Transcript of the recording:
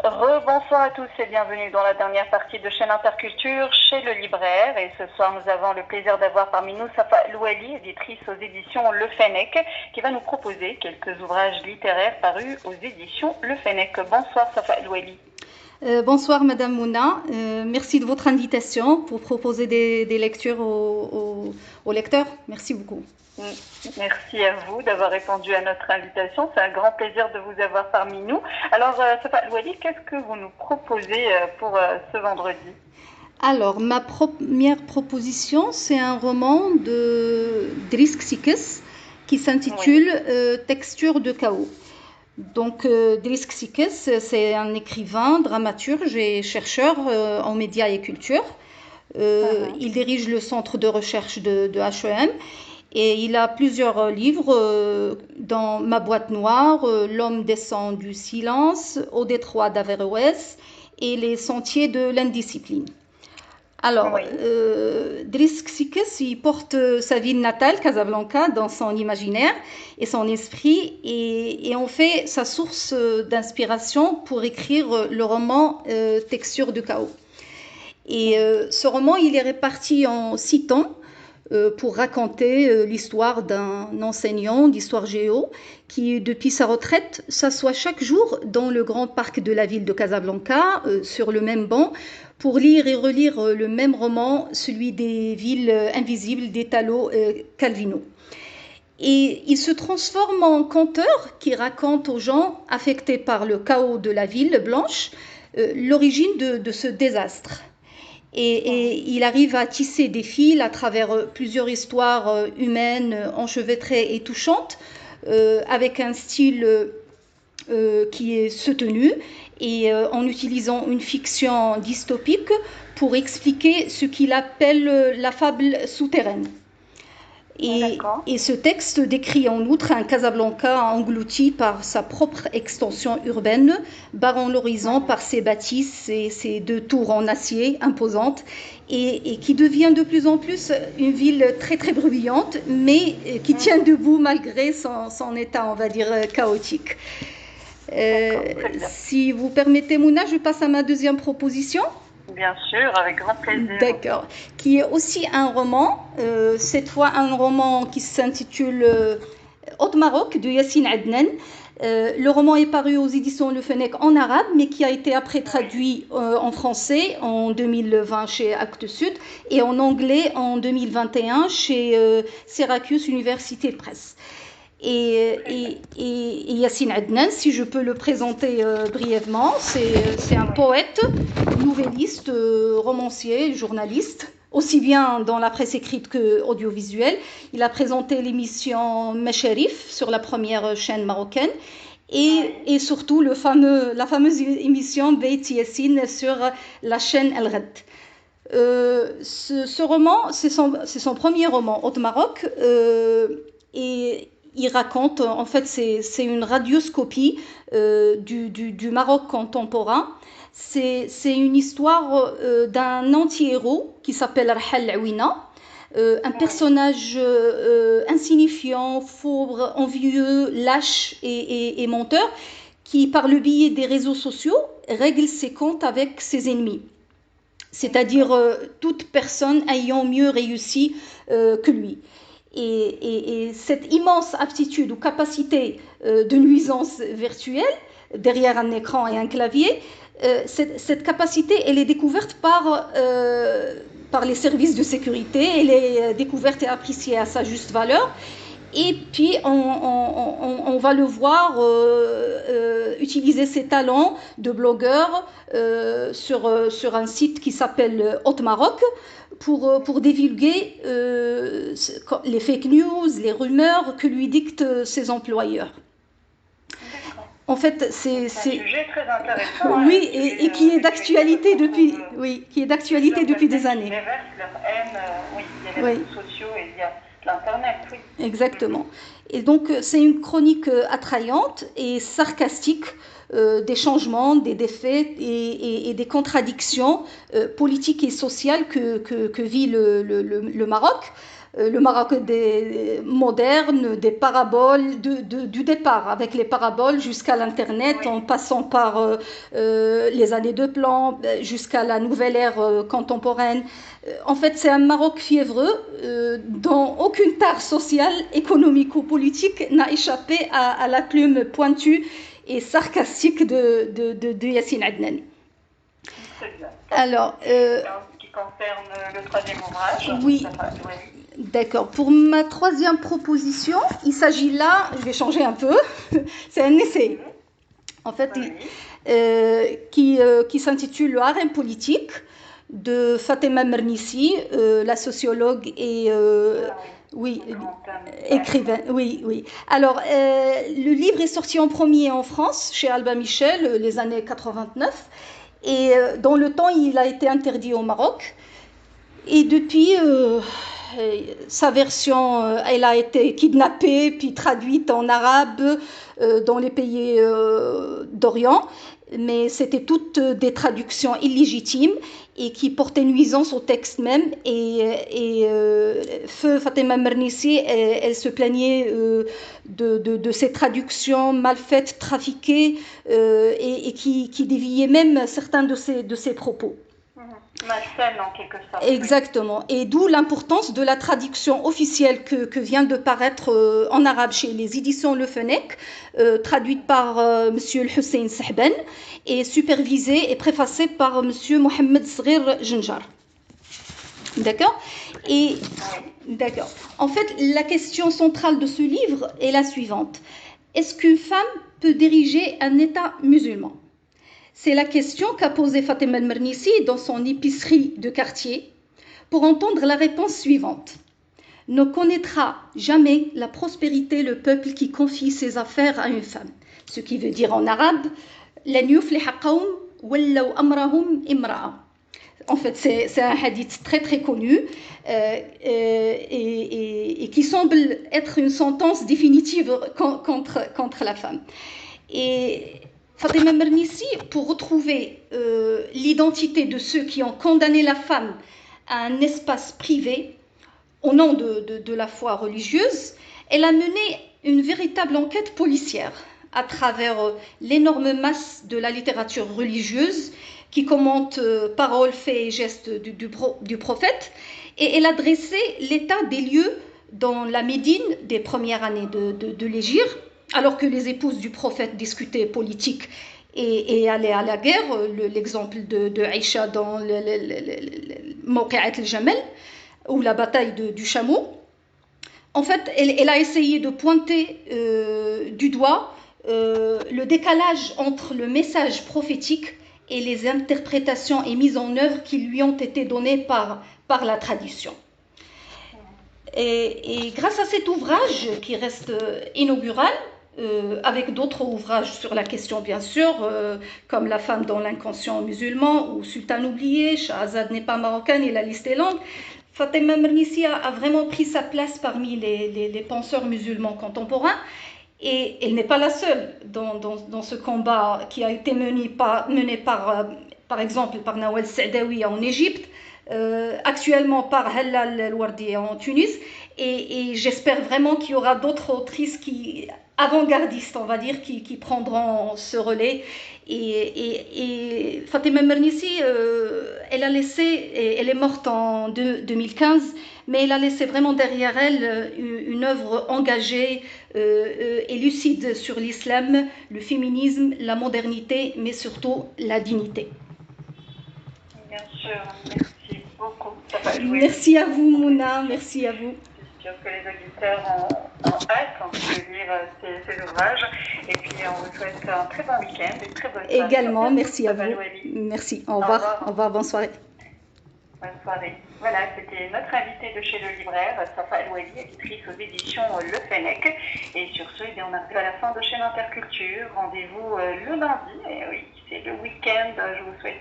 Rebonsoir à tous et bienvenue dans la dernière partie de Chaîne Interculture chez le libraire. Et ce soir, nous avons le plaisir d'avoir parmi nous Safa Louali, éditrice aux éditions Le Fennec, qui va nous proposer quelques ouvrages littéraires parus aux éditions Le Fennec. Bonsoir Safa Louali. Bonsoir Madame Mouna, merci de votre invitation pour proposer des lectures aux lecteurs. Merci beaucoup. Merci à vous d'avoir répondu à notre invitation. C'est un grand plaisir de vous avoir parmi nous. Alors, Safa Louali, qu'est-ce que vous nous proposez pour ce vendredi? Alors, ma première proposition, c'est un roman de Driss Ksikes qui s'intitule Texture de chaos. Donc, Driss Ksikes, c'est un écrivain, dramaturge et chercheur en médias et culture. Il dirige le centre de recherche de HEM. Et il a plusieurs livres dans Ma boîte noire, L'homme descend du silence, Au détroit d'Averroès et Les sentiers de l'indiscipline. Alors, Driss Ksikes, il porte sa ville natale, Casablanca, dans son imaginaire et son esprit et en fait sa source d'inspiration pour écrire le roman Texture de chaos. Et ce roman, il est réparti en 6 tomes. Pour raconter l'histoire d'un enseignant d'histoire géo qui, depuis sa retraite, s'assoit chaque jour dans le grand parc de la ville de Casablanca, sur le même banc, pour lire et relire le même roman, celui des villes invisibles d'Italo Calvino. Et il se transforme en conteur qui raconte aux gens affectés par le chaos de la ville blanche l'origine de ce désastre. Et il arrive à tisser des fils à travers plusieurs histoires humaines, enchevêtrées et touchantes, avec un style qui est soutenu et en utilisant une fiction dystopique pour expliquer ce qu'il appelle la fable souterraine. Et ce texte décrit en outre un Casablanca englouti par sa propre extension urbaine, barrant l'horizon par ses bâtisses et ses 2 tours en acier imposantes, et qui devient de plus en plus une ville très très bruyante, mais qui tient debout malgré son état, on va dire, chaotique. Si vous permettez, Mouna, je passe à ma deuxième proposition. Bien sûr, avec grand plaisir. D'accord. Qui est aussi un roman, cette fois un roman qui s'intitule Haute Maroc de Yassine Adnan. Le roman est paru aux éditions Le Fennec en arabe, mais qui a été après traduit en français en 2020 chez Actes Sud et en anglais en 2021 chez Syracuse Université de Presse. Et Yassine Adnan, si je peux le présenter brièvement, c'est un poète, nouvelliste, romancier, journaliste, aussi bien dans la presse écrite qu'audiovisuelle. Il a présenté l'émission Macharif sur la première chaîne marocaine et surtout la fameuse émission Beit Yassine sur la chaîne El Ghad. Ce roman, c'est son premier roman, Haute Maroc, et il raconte, en fait, c'est une radioscopie du Maroc contemporain. C'est une histoire d'un anti-héros qui s'appelle Rahal Awina, un personnage insignifiant, fauve, envieux, lâche et menteur, qui, par le biais des réseaux sociaux, règle ses comptes avec ses ennemis. C'est-à-dire toute personne ayant mieux réussi que lui. Et cette immense aptitude ou capacité de nuisance virtuelle, derrière un écran et un clavier, cette capacité, elle est découverte par les services de sécurité, elle est découverte et appréciée à sa juste valeur. Et puis, on va le voir utiliser ses talents de blogueur sur un site qui s'appelle Haute Maroc pour divulguer les fake news, les rumeurs que lui dictent ses employeurs. En fait, c'est un sujet très intéressant. Oui, et qui est d'actualité depuis, depuis des années. Ils déversent leur haine, il y a les réseaux sociaux et il y a l'Internet, oui. Exactement. Et donc, c'est une chronique attrayante et sarcastique des changements, des défaites et des contradictions politiques et sociales que vit le Maroc. le Maroc moderne, des paraboles, du départ avec les paraboles jusqu'à l'Internet, Oui. en passant par les années de plan, jusqu'à la nouvelle ère contemporaine. En fait, c'est un Maroc fiévreux dont aucune tare sociale, économique ou politique n'a échappé à la plume pointue et sarcastique de Yassine Adnan. Très bien. Alors, En ce qui concerne le troisième ouvrage, oui, d'accord. Pour ma troisième proposition, il s'agit là, je vais changer un peu, c'est un essai, en fait, qui s'intitule Le harem politique de Fatima Mernissi, la sociologue et oui, écrivain. Oui, oui. Alors, le livre est sorti en premier en France, chez Albin Michel, les années 89. Et dans le temps, il a été interdit au Maroc. Et depuis, sa version, elle a été kidnappée, puis traduite en arabe dans les pays d'Orient. Mais c'était toutes des traductions illégitimes et qui portaient nuisance au texte même. Et feu Fatima Mernissi, elle se plaignait de ces traductions mal faites, trafiquées, et qui déviaient même certains de ses propos. Malsaine en quelque sorte. Exactement. Oui. Et d'où l'importance de la traduction officielle que vient de paraître en arabe chez les éditions Le Fenech, traduite par Monsieur Hussein Sahban et supervisée et préfacée par Monsieur Mohamed Sghir Jinjar. D'accord ? Et d'accord. En fait, la question centrale de ce livre est la suivante. Est-ce qu'une femme peut diriger un État musulman ? C'est la question qu'a posée Fatima Mernissi dans son épicerie de quartier pour entendre la réponse suivante. Ne connaîtra jamais la prospérité le peuple qui confie ses affaires à une femme. Ce qui veut dire en arabe, لن يفلح قوم ولوا أمرهم امرأة. En fait, c'est un hadith très très connu et qui semble être une sentence définitive contre la femme. Et Fatima Mernissi, pour retrouver l'identité de ceux qui ont condamné la femme à un espace privé au nom de la foi religieuse, elle a mené une véritable enquête policière à travers l'énorme masse de la littérature religieuse qui commente paroles, faits et gestes du prophète, et elle a dressé l'état des lieux dans la Médine des premières années de l'Hégire, alors que les épouses du prophète discutaient politique et allaient à la guerre, l'exemple de Aïcha dans Mawqi'at al-Jamal, ou la bataille du chameau. En fait, elle a essayé de pointer du doigt le décalage entre le message prophétique et les interprétations et mises en œuvre qui lui ont été données par la tradition. Et grâce à cet ouvrage qui reste inaugural, avec d'autres ouvrages sur la question bien sûr, comme La femme dans l'inconscient musulman ou Sultan oublié, Shahrazad n'est pas marocaine et la liste est longue, Fatima Mernissi a vraiment pris sa place parmi les penseurs musulmans contemporains. Et elle n'est pas la seule dans ce combat qui a été mené par exemple par Nawal Saadawi en Égypte, actuellement par Hallal El-Wardi en Tunis, et j'espère vraiment qu'il y aura d'autres autrices avant-gardistes, on va dire, qui prendront ce relais. Et Fatima Mernissi, elle est morte en 2015, mais elle a laissé vraiment derrière elle une œuvre engagée et lucide sur l'islam, le féminisme, la modernité, mais surtout la dignité. Bien sûr, merci beaucoup. Merci à vous, Mouna, merci à vous. Je suis sûre que les auditeurs ont hâte de lire ces ouvrages. Et puis, on vous souhaite un très bon week-end et une très bonne soirée. Également, merci à vous. Merci, au revoir. Au revoir, bonne soirée. Bonne soirée. Voilà, c'était notre invitée de chez le libraire, Safa El-Ouali, éditrice aux éditions Le Fenech. Et sur ce, on arrive à la fin de Chaîne Interculture. Rendez-vous le lundi. Et oui, c'est le week-end. Je vous souhaite